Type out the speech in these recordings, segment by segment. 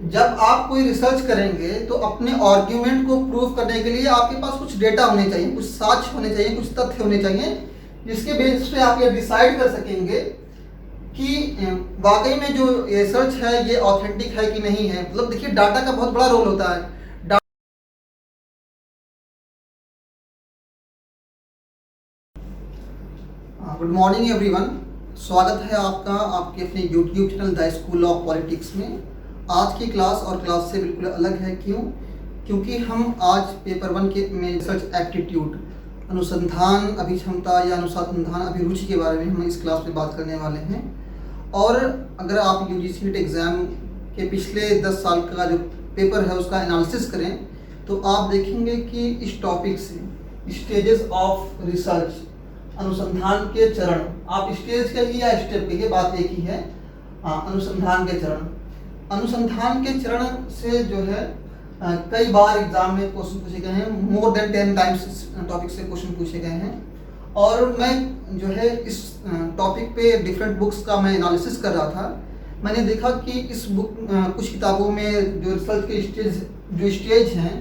जब आप कोई रिसर्च करेंगे तो अपने आर्ग्यूमेंट को प्रूव करने के लिए आपके पास कुछ डेटा होने चाहिए, कुछ साक्ष्य होने चाहिए, कुछ तथ्य होने चाहिए, जिसके बेसिस पे आप ये डिसाइड कर सकेंगे कि वाकई में जो रिसर्च है ये ऑथेंटिक है कि नहीं है। मतलब देखिए, डाटा का बहुत बड़ा रोल होता है। गुड मॉर्निंग एवरीवन, स्वागत है आपका आपके अपने YouTube channel the school of politics में। आज की क्लास और क्लास से बिल्कुल अलग है। क्योंकि हम आज पेपर 1 के में रिसर्च एप्टीट्यूड, अनुसंधान अभिक्षमता या अनुसंधान अभिरुचि के बारे में हम इस क्लास में बात करने वाले हैं। और अगर आप यूजीसी नीट एग्ज़ाम के पिछले 10 साल का जो पेपर है उसका एनालिसिस करें तो आप देखेंगे कि इस टॉपिक से स्टेजेस ऑफ रिसर्च, अनुसंधान के चरण, आप स्टेज कहिए या स्टेप कहिए, बात एक ही है। अनुसंधान के चरण, अनुसंधान के चरण से जो है कई बार एग्जाम में क्वेश्चन पूछे गए हैं, मोर देन 10 टाइम्स इस टॉपिक से क्वेश्चन पूछे गए हैं। और मैं जो है इस टॉपिक पे डिफरेंट बुक्स का मैं एनालिसिस कर रहा था। मैंने देखा कि इस बुक कुछ किताबों में जो रिसर्च के स्टेजेस हैं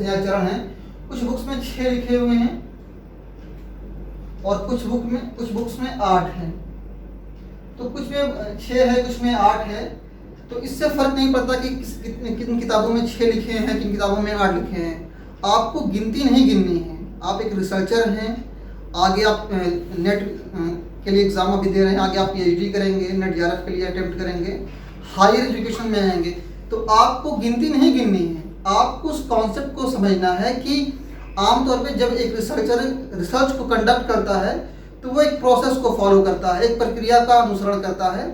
या चरण हैं, कुछ बुक्स में 6 लिखे हुए हैं और कुछ बुक्स में 8 है। तो कुछ में 6 है, कुछ में 8 है। तो इससे फर्क नहीं पड़ता कि किन किताबों में 6 लिखे हैं, किन किताबों में 8 लिखे हैं। आपको गिनती नहीं गिननी है। आप एक रिसर्चर हैं, आगे आप नेट के लिए एग्ज़ाम अभी दे रहे हैं, आगे आप पीएचडी करेंगे, नेट जेआरएफ के लिए अटेम्प्ट करेंगे, हायर एजुकेशन में आएंगे, तो आपको गिनती नहीं गिननी है। आपको उस कॉन्सेप्ट को समझना है कि आमतौर पे जब एक रिसर्चर रिसर्च को कंडक्ट करता है तो वो एक प्रोसेस को फॉलो करता है, एक प्रक्रिया का अनुसरण करता है,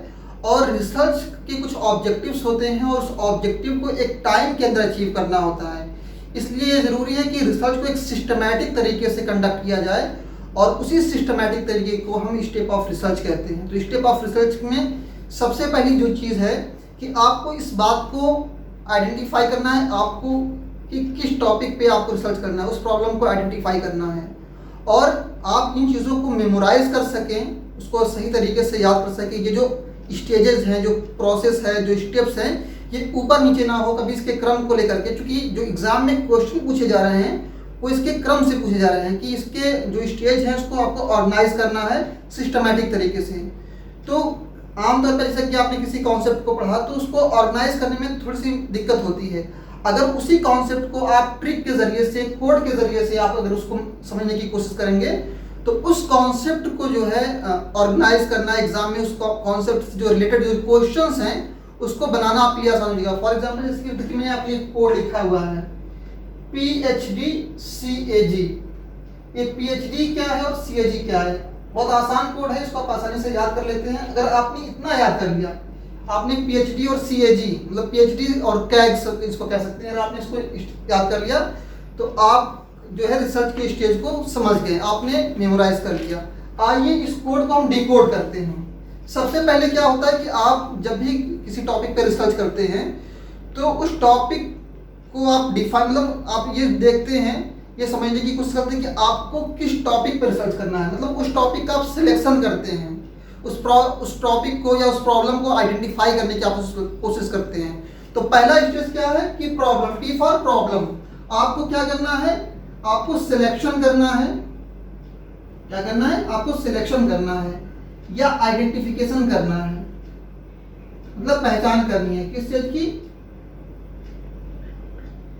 और रिसर्च के कुछ ऑब्जेक्टिव्स होते हैं और उस ऑब्जेक्टिव को एक टाइम के अंदर अचीव करना होता है। इसलिए ज़रूरी है कि रिसर्च को एक सिस्टमैटिक तरीके से कंडक्ट किया जाए, और उसी सिस्टमैटिक तरीके को हम स्टेप ऑफ रिसर्च कहते हैं। तो स्टेप ऑफ रिसर्च में सबसे पहली जो चीज़ है कि आपको इस बात को आइडेंटिफाई करना है, आपको कि किस टॉपिक पे आपको रिसर्च करना है, उस प्रॉब्लम को आइडेंटिफाई करना है, और आप इन चीज़ों को मेमोराइज कर सकें, उसको सही तरीके से याद कर सकें। ये जो स्टेजेस हैं, जो प्रोसेस है, जो स्टेप्स हैं, ये ऊपर नीचे ना हो कभी इसके क्रम को लेकर के, क्योंकि जो एग्ज़ाम में क्वेश्चन पूछे जा रहे हैं वो इसके क्रम से पूछे जा रहे हैं कि इसके जो स्टेज हैं उसको आपको ऑर्गेनाइज करना है सिस्टमैटिक तरीके से। तो आमतौर पर जैसे कि आपने किसी कॉन्सेप्ट को पढ़ा तो उसको ऑर्गेनाइज करने में थोड़ी सी दिक्कत होती है। अगर उसी कॉन्सेप्ट को आप ट्रिक के ज़रिए से, कोड के ज़रिए से आप अगर उसको समझने की कोशिश करेंगे तो उस कॉन्सेप्ट को जो है ऑर्गेनाइज करना एग्जाम में, उस कॉन्सेप्ट से जो रिलेटेड जो क्वेश्चंस हैं उसको बनाना आपके लिए आसान हो जाएगा। फॉर एग्जाम्पल जैसे कि देखिए मैंने आपके कोड लिखा हुआ है PhD CAG। ये PhD क्या है और CAG क्या है, बहुत आसान कोड है, इसको आप आसानी से याद कर लेते हैं। अगर आपने इतना याद कर लिया, आपने PhD और CAG मतलब PhD और CAG इसको कह सकते हैं, अगर आपने इसको याद कर लिया तो आप जो है रिसर्च के स्टेज को समझ गए, आपने मेमोराइज कर लिया। आइए इस कोड को हम डिकोड करते हैं। सबसे पहले क्या होता है कि आप जब भी किसी टॉपिक पर रिसर्च करते हैं तो उस टॉपिक को आप डिफाइन, मतलब आप ये देखते हैं, ये समझने की कोशिश करते हैं कि आपको किस टॉपिक पर रिसर्च करना है। मतलब उस टॉपिक का आप सिलेक्शन करते हैं, उस टॉपिक को या उस प्रॉब्लम को आइडेंटिफाई करने की आप कोशिश करते हैं। तो पहला स्टेज क्या है कि प्रॉब्लम, P फॉर प्रॉब्लम। आपको क्या करना है, आपको सिलेक्शन करना है। क्या करना है, आपको सिलेक्शन करना है या आइडेंटिफिकेशन करना है, मतलब पहचान करनी है किस चीज की,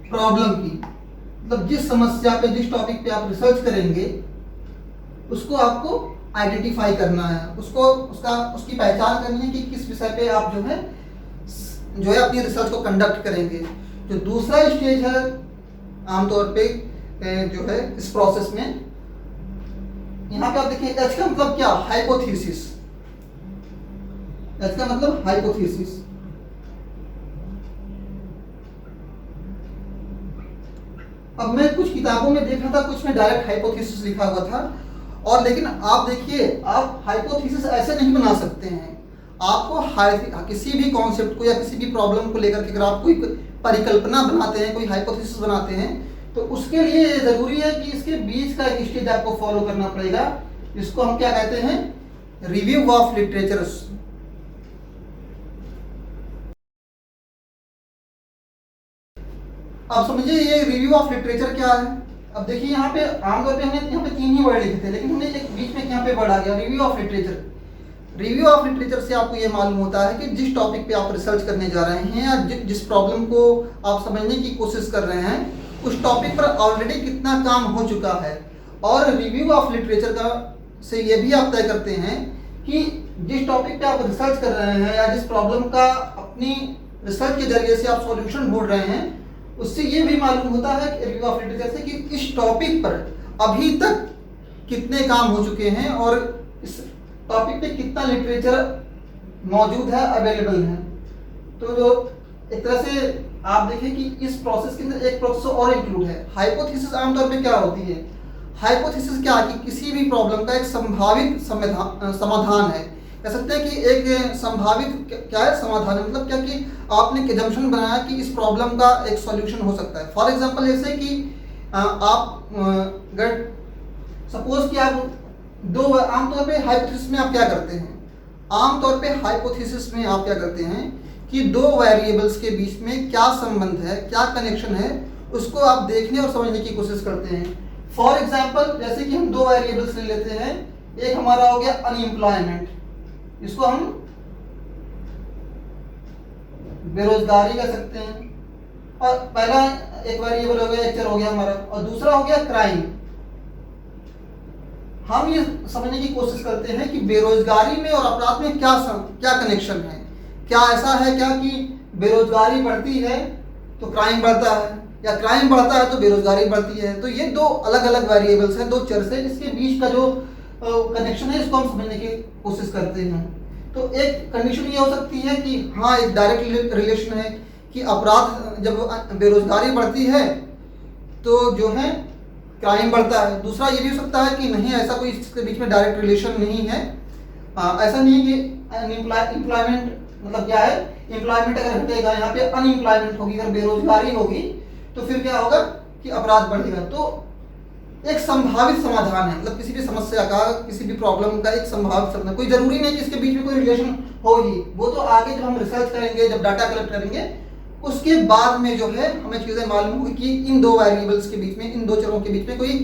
प्रॉब्लम की। मतलब जिस समस्या पे, जिस टॉपिक पे आप रिसर्च करेंगे उसको आपको आइडेंटिफाई करना है, उसकी पहचान करनी है कि किस विषय पे आप जो है अपनी रिसर्च को कंडक्ट करेंगे। जो दूसरा स्टेज है आमतौर पे जो है इस प्रोसेस में, यहाँ पे आप देखिए H का मतलब क्या, हाइपोथेसिस। H का मतलब हाइपोथेसिस। अब मैं कुछ किताबों में देख रहा था, कुछ में डायरेक्ट हाइपोथेसिस लिखा हुआ था, और लेकिन आप देखिए आप हाइपोथेसिस ऐसे नहीं बना सकते हैं। आपको किसी भी कॉन्सेप्ट को या किसी भी प्रॉब्लम को लेकर के अगर आप कोई परिकल्पना बनाते हैं, कोई हाइपोथेसिस बनाते हैं, तो उसके लिए ज़रूरी है कि इसके बीच का एक स्टेज आपको फॉलो करना पड़ेगा, जिसको हम क्या कहते हैं, रिव्यू ऑफ लिटरेचर। अब समझिए ये रिव्यू ऑफ लिटरेचर क्या है। अब देखिए यहाँ पे आमतौर पे हमने यहाँ पे 3 ही वर्ड लिखे थे, लेकिन हमने एक बीच में यहाँ पे वर्ड आ गया review of literature. Review of literature से आपको ये मालूम होता है कि जिस टॉपिक पे आप रिसर्च करने जा रहे हैं या जिस प्रॉब्लम को आप समझने की कोशिश कर रहे हैं उस टॉपिक पर ऑलरेडी कितना काम हो चुका है। और रिव्यू ऑफ लिटरेचर का से ये भी आप तय करते हैं कि जिस टॉपिक पे आप रिसर्च कर रहे हैं या जिस प्रॉब्लम का अपनी रिसर्च के जरिए से आप सॉल्यूशन ढूंढ रहे हैं, उससे ये भी मालूम होता है रिव्यू ऑफ लिटरेचर से कि इस टॉपिक पर अभी तक कितने काम हो चुके हैं और इस टॉपिक पे कितना लिटरेचर मौजूद है, अवेलेबल है। तो जो एक तरह से आप देखें कि इस प्रोसेस के अंदर एक प्रोसेस और इंक्लूड है। हाइपोथेसिस आमतौर पे क्या होती है? हाइपोथेसिस क्या है कि किसी भी प्रॉब्लम का एक संभावित समाधान है। कह सकते हैं कि एक संभावित क्या है समाधान है, मतलब क्या कि आपने एक एजम्पशन बनाया कि इस प्रॉब्लम का एक सॉल्यूशन हो सकता है। फॉर एग्जांपल जैसे कि आप सपोज कि आप आमतौर पे हाइपोथेसिस में आप क्या करते हैं? आमतौर पे हाइपोथेसिस में आप क्या करते हैं कि दो वेरिएबल्स के बीच में क्या संबंध है, क्या कनेक्शन है, उसको आप देखने और समझने की कोशिश करते हैं। फॉर एग्जांपल जैसे कि हम दो वेरिएबल्स ले लेते हैं, एक हमारा हो गया अनएम्प्लॉयमेंट, इसको हम बेरोजगारी कह सकते हैं, और पहला एक वेरिएबल हो गया, एक चर हो गया हमारा, और दूसरा हो गया क्राइम। हम ये समझने की कोशिश करते हैं कि बेरोजगारी में और अपराध में क्या कनेक्शन है। क्या ऐसा है क्या कि बेरोजगारी बढ़ती है तो क्राइम बढ़ता है, या क्राइम बढ़ता है तो बेरोजगारी बढ़ती है? तो ये दो अलग अलग वेरिएबल्स हैं, दो चर से, इसके बीच का जो कनेक्शन है इसको हम समझने की कोशिश करते हैं। तो एक कंडीशन ये हो सकती है कि हाँ एक डायरेक्ट रिलेशन है कि अपराध जब बेरोजगारी बढ़ती है तो जो है क्राइम बढ़ता है। दूसरा ये भी हो सकता है कि नहीं, ऐसा कोई इसके बीच में डायरेक्ट रिलेशन नहीं है। ऐसा नहीं है कि एम्प्लॉयमेंट मतलब क्या है, एम्प्लॉयमेंट अगर घटेगा यहाँ पे अनएम्प्लॉयमेंट होगी, अगर बेरोजगारी होगी तो फिर क्या होगा कि अपराध बढ़ेगा। तो एक संभावित समाधान है, मतलब किसी भी समस्या का, किसी भी प्रॉब्लम का एक संभावित समाधान। कोई जरूरी नहीं कि इसके बीच में कोई रिलेशन हो ही, वो तो आगे जब हम रिसर्च करेंगे, जब डाटा कलेक्ट करेंगे, उसके बाद में जो है हमें चीजें मालूम होगी कि इन दो वेरिएबल्स के बीच में, इन दो चरों के बीच में कोई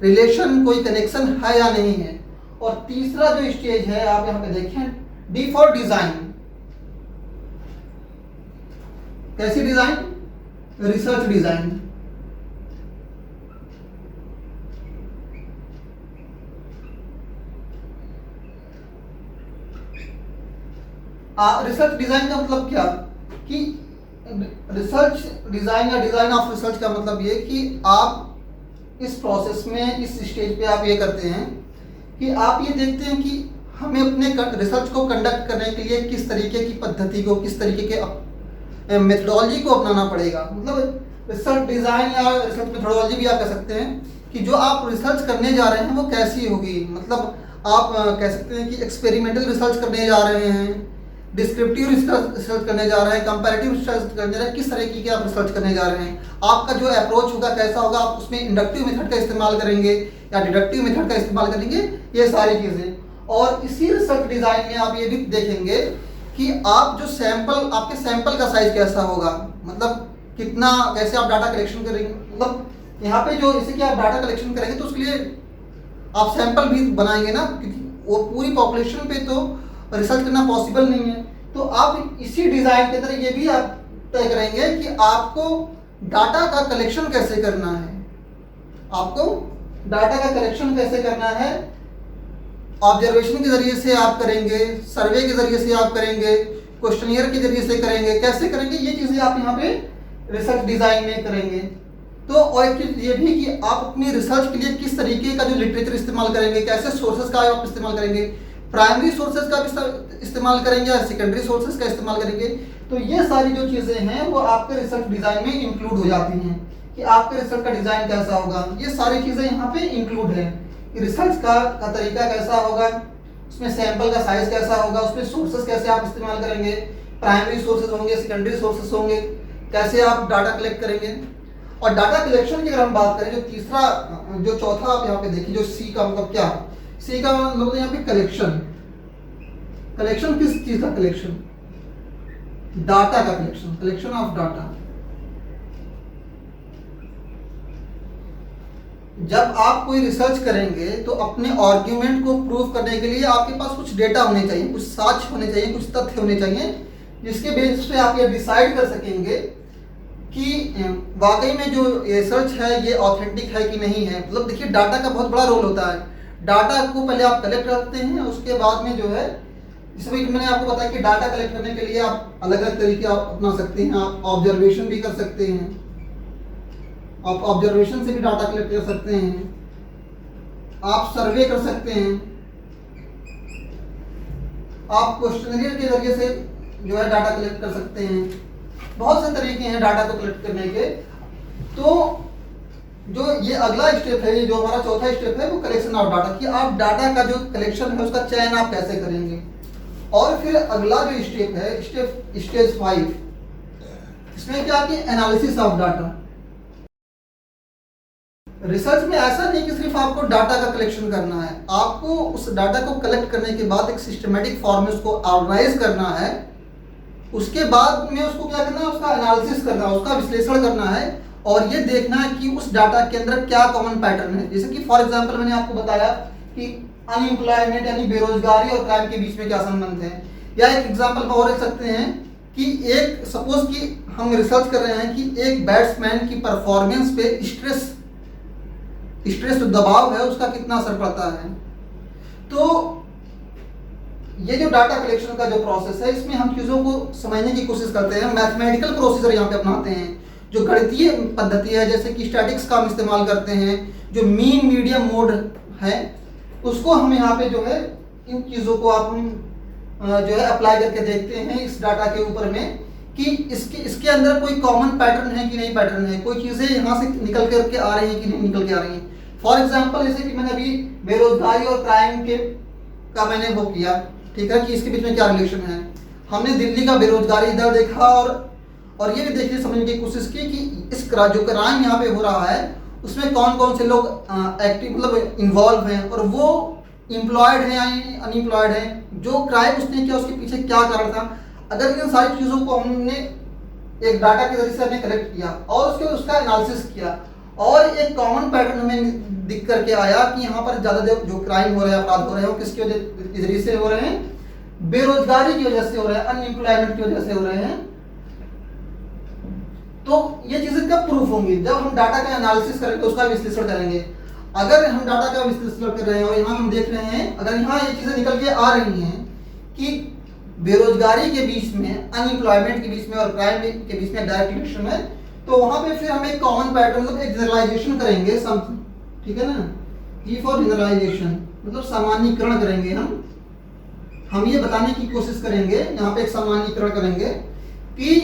रिलेशन, कोई कनेक्शन है या नहीं है। और तीसरा जो स्टेज है आप यहाँ पे देखें, डी फॉर डिजाइन। कैसी design? Research design. Research design का मतलब क्या कि रिसर्च डिजाइन या डिजाइन ऑफ रिसर्च का मतलब ये कि आप इस प्रोसेस में, इस स्टेज पे आप ये करते हैं कि आप ये देखते हैं कि हमें अपने रिसर्च को कंडक्ट करने के लिए किस तरीके की पद्धति को, किस तरीके के मेथडोलॉजी को अपनाना पड़ेगा। मतलब रिसर्च डिजाइन या रिसर्च मेथडोलॉजी भी आप कह सकते हैं कि जो आप रिसर्च करने जा रहे हैं वो कैसी होगी। मतलब आप कह सकते हैं कि एक्सपेरिमेंटल रिसर्च करने जा रहे हैं, डिस्क्रिप्टिव रिसर्च करने जा रहे हैं, कंपैरेटिव रिसर्च करने जा रहे हैं, किस तरीके की आप रिसर्च करने जा रहे हैं। आपका जो अप्रोच होगा कैसा होगा, आप उसमें इंडक्टिव मेथड का इस्तेमाल करेंगे या डिडक्टिव मेथड का इस्तेमाल करेंगे, ये सारी चीज़ें। और इसी रिसर्च डिज़ाइन में आप ये भी देखेंगे कि आप जो सैंपल, आपके सैंपल का साइज कैसा होगा, मतलब कितना, कैसे आप डाटा कलेक्शन करेंगे। मतलब यहाँ पे जो जैसे कि आप डाटा कलेक्शन करेंगे तो उसके लिए आप सैंपल भी बनाएंगे ना, क्योंकि वो पूरी पॉपुलेशन पे तो रिसर्च करना पॉसिबल नहीं है। तो आप इसी डिजाइन के अंदर ये भी आप तय करेंगे कि आपको डाटा का कलेक्शन कैसे करना है, आपको डाटा का कलेक्शन कैसे करना है। ऑब्जर्वेशन के जरिए से आप करेंगे, सर्वे के जरिए से आप करेंगे, क्वेश्चनियर के जरिए से करेंगे, कैसे करेंगे, ये चीजें आप यहाँ पे रिसर्च डिजाइन में करेंगे। तो और एक चीज ये भी कि आप अपनी रिसर्च के लिए किस तरीके का जो लिटरेचर इस्तेमाल करेंगे, कैसे सोर्सेज का आप इस्तेमाल करेंगे, प्राइमरी सोर्सेज का भी इस्तेमाल करेंगे या सेकेंडरी सोर्सेज का इस्तेमाल करेंगे। तो ये सारी जो चीजें हैं वो आपके रिसर्च डिजाइन में इंक्लूड हो जाती हैं कि आपके रिसर्च का डिजाइन कैसा होगा। ये सारी चीजें यहाँ पे इंक्लूड है कि रिसर्च का तरीका कैसा होगा, उसमें सैंपल का साइज कैसा होगा, उसमें सोर्सेज कैसे आप इस्तेमाल करेंगे, प्राइमरी सोर्सेज होंगे, सेकेंडरी सोर्सेज होंगे, कैसे आप डाटा कलेक्ट करेंगे। और डाटा कलेक्शन की अगर हम बात करें, जो तीसरा, जो चौथा आप यहाँ पे देखिए, जो सी का मतलब क्या, सी का मतलब यहाँ पे कलेक्शन। कलेक्शन किस चीज का कलेक्शन? डाटा का कलेक्शन, कलेक्शन ऑफ डाटा। जब आप कोई रिसर्च करेंगे तो अपने आर्ग्यूमेंट को प्रूव करने के लिए आपके पास कुछ डेटा होने चाहिए, कुछ साक्ष्य होने चाहिए, कुछ तथ्य होने चाहिए, जिसके बेसिस पे आप ये डिसाइड कर सकेंगे कि वाकई में जो रिसर्च है ये ऑथेंटिक है कि नहीं है। मतलब देखिए, डाटा का बहुत बड़ा रोल होता है। डाटा को पहले आप कलेक्ट करते हैं, उसके बाद में जो है, इसमें मैंने आपको बताया कि डाटा कलेक्ट करने के लिए आप अलग अलग तरीके आप अपना सकते हैं। आप ऑब्जर्वेशन भी कर सकते हैं, आप ऑब्जर्वेशन से भी डाटा कलेक्ट कर सकते हैं, आप सर्वे कर सकते हैं, आप क्वेश्चनरियर के जरिए से जो है डाटा कलेक्ट कर सकते हैं। बहुत से तरीके हैं डाटा को कलेक्ट करने के। तो जो ये अगला स्टेप है, ये जो हमारा चौथा स्टेप है, वो कलेक्शन ऑफ डाटा, कि आप डाटा का जो कलेक्शन है उसका चयन आप कैसे करेंगे। और फिर अगला जो स्टेप है, स्टेज 5, इसमें क्या कि एनालिसिस ऑफ डाटा। रिसर्च में ऐसा नहीं कि सिर्फ आपको डाटा का कलेक्शन करना है, आपको उस डाटा को कलेक्ट करने के बाद एक सिस्टमेटिक फॉर्म में उसको ऑर्गेनाइज करना है। उसके बाद में उसको क्या करना है, उसका एनालिसिस करना है, उसका विश्लेषण करना है, और ये देखना है कि उस डाटा के अंदर क्या कॉमन पैटर्न है। जैसे कि फॉर एग्जांपल मैंने आपको बताया कि अनएम्प्लॉयमेंट यानी बेरोजगारी और क्राइम के बीच में क्या संबंध है। या एक एग्जांपल और रख सकते हैं कि एक सपोज कि हम रिसर्च कर रहे हैं कि एक बैट्समैन की परफॉर्मेंस पे स्ट्रेस जो दबाव है उसका कितना असर पड़ता है। तो ये जो डाटा कलेक्शन का जो प्रोसेस है, इसमें हम चीज़ों को समझने की कोशिश करते हैं। मैथमेटिकल प्रोसीजर यहाँ पे अपनाते हैं, जो गणितीय पद्धति है, जैसे कि स्टैटिक्स का हम इस्तेमाल करते हैं। जो मीन मीडियम मोड है उसको हम यहाँ पे जो है, इन चीज़ों को आप जो है अप्लाई करके देखते हैं इस डाटा के ऊपर में कि इसके अंदर कोई कॉमन पैटर्न है कि नहीं पैटर्न है, कोई चीज़ें यहाँ से निकल करके आ रही हैं कि नहीं निकल के आ रही हैं। फॉर एग्जाम्पल जैसे कि मैंने अभी बेरोजगारी और क्राइम का मैंने वो किया, ठीक है, कि इसके बीच में क्या रिलेशन है। हमने दिल्ली का बेरोजगारी दर देखा और ये भी देखने समझने की कोशिश की कि इस जो क्राइम यहाँ पे हो रहा है उसमें कौन कौन से लोग एक्टिव मतलब इन्वॉल्व हैं, और वो एम्प्लॉयड हैं या अनएम्प्लॉयड हैं। जो क्राइम उसने किया उसके पीछे क्या कारण था। अगर इन सारी चीज़ों को हमने एक डाटा के जरिए से हमने कलेक्ट किया और उसका एनालिसिस किया, और एक कॉमन पैटर्न हमें दिख करके आया कि यहाँ पर ज़्यादा जो क्राइम हो रहे हैं, अपराध हो रहे हैं, वो किसके जरिए से हो रहे हैं, बेरोजगारी की वजह से हो रहे हैं, अनएम्प्लॉयमेंट की वजह से हो रहे हैं। तो ये चीजें कब प्रूफ होंगी, जब हम डाटा का एनालिसिस करेंगे, उसका विश्लेषण करेंगे। अगर हम डाटा का विश्लेषण कर रहे हैं और यहाँ हम देख रहे हैं, अगर यहाँ ये चीजें निकल के आ रही हैं कि बेरोजगारी के बीच में, अनएम्प्लॉयमेंट के बीच में और क्राइम के बीच में डायरेक्ट रिलेशन है, तो वहां पे फिर हम एक कॉमन पैटर्न मतलब एक जनरलाइजेशन करेंगे, ठीक है ना, जी फॉर जनरलाइजेशन, मतलब सामान्यीकरण करेंगे। हम ये बताने की कोशिश करेंगे, यहाँ पे एक सामान्यीकरण करेंगे कि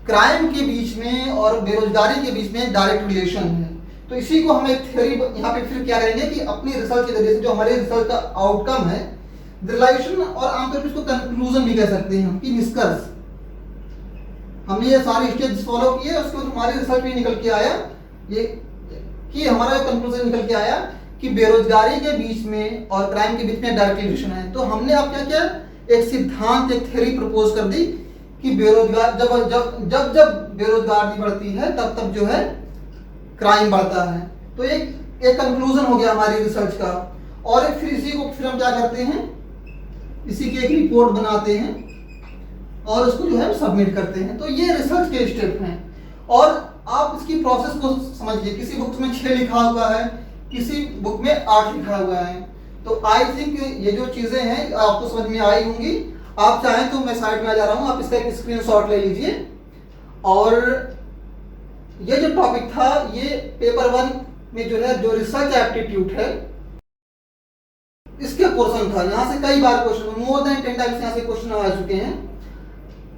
क्राइम के बीच में और बेरोजगारी के बीच में डायरेक्ट रिलेशन है। तो इसी को हम एक थ्योरी यहाँ पे फिर क्या करेंगे कि अपनी रिसर्च के जरिए से जो हमारे रिसर्च का आउटकम है, जनरलाइजेशन, और आमतौर पर इसको कंक्लूजन भी कह सकते हैं हम, कि निष्कर्ष। हमने ये सारे स्टेज फॉलो किए, उसके बाद हमारी रिसर्च में निकल के आया ये कि हमारा कंक्लूजन निकल के आया कि बेरोजगारी के बीच में और क्राइम के बीच में डायरेक्ट रिलेशन है। तो हमने अब क्या किया, एक सिद्धांत, एक थ्योरी प्रपोज कर दी कि बेरोजगार जब बेरोजगारी बढ़ती है तब जो है क्राइम बढ़ता है। तो एक कंक्लूजन हो गया हमारी रिसर्च का। और फिर इसी को फिर हम क्या करते हैं, इसी की एक रिपोर्ट बनाते हैं और उसको जो है सबमिट करते हैं। तो ये रिसर्च के स्टेप हैं। और आप इसकी प्रोसेस को समझिए, किसी बुक में 6 लिखा हुआ है, किसी बुक में 8 लिखा हुआ है। तो आई थिंक ये जो चीजें हैं आपको समझ में आई होंगी। आप चाहें तो मैं साइड में आ जा रहा हूं, आप इसका एक स्क्रीनशॉट ले लीजिए। और ये जो टॉपिक था, ये पेपर 1 में जो है, जो रिसर्च एप्टीट्यूड है, इसके पोर्शन था। यहां से कई बार क्वेश्चन, मोर देन 10 टाइम्स यहां से क्वेश्चन आ चुके हैं।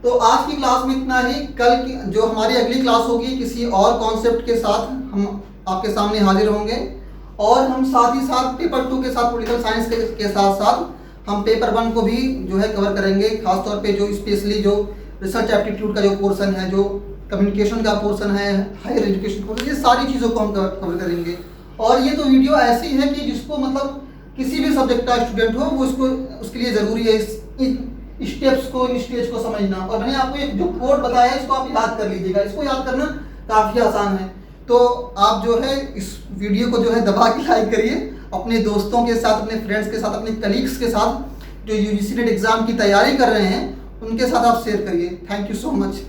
तो आज की क्लास में इतना ही। कल की जो हमारी अगली क्लास होगी, किसी और कॉन्सेप्ट के साथ हम आपके सामने हाजिर होंगे। और हम साथ ही साथ पेपर 2 के साथ पॉलिटिकल साइंस के साथ साथ हम पेपर 1 को भी जो है कवर करेंगे। खासतौर पे जो स्पेशली जो रिसर्च एप्टीट्यूड का जो पोर्शन है, जो कम्युनिकेशन का पोर्शन है, हायर एजुकेशन पोर्शन, ये सारी चीज़ों को हम कवर करेंगे। और ये तो वीडियो ऐसी है कि जिसको मतलब किसी भी सब्जेक्ट का स्टूडेंट हो, वो उसके लिए ज़रूरी है इस स्टेप्स को, इन स्टेज को समझना। और मैंने आपको एक जो कोड बताया है, इसको आप याद कर लीजिएगा। इसको याद करना काफ़ी आसान है। तो आप जो है इस वीडियो को जो है दबा के लाइक करिए, अपने दोस्तों के साथ, अपने फ्रेंड्स के साथ, अपने कलीग्स के साथ जो यूजीसी नेट एग्ज़ाम की तैयारी कर रहे हैं उनके साथ आप शेयर करिए। Thank you so much.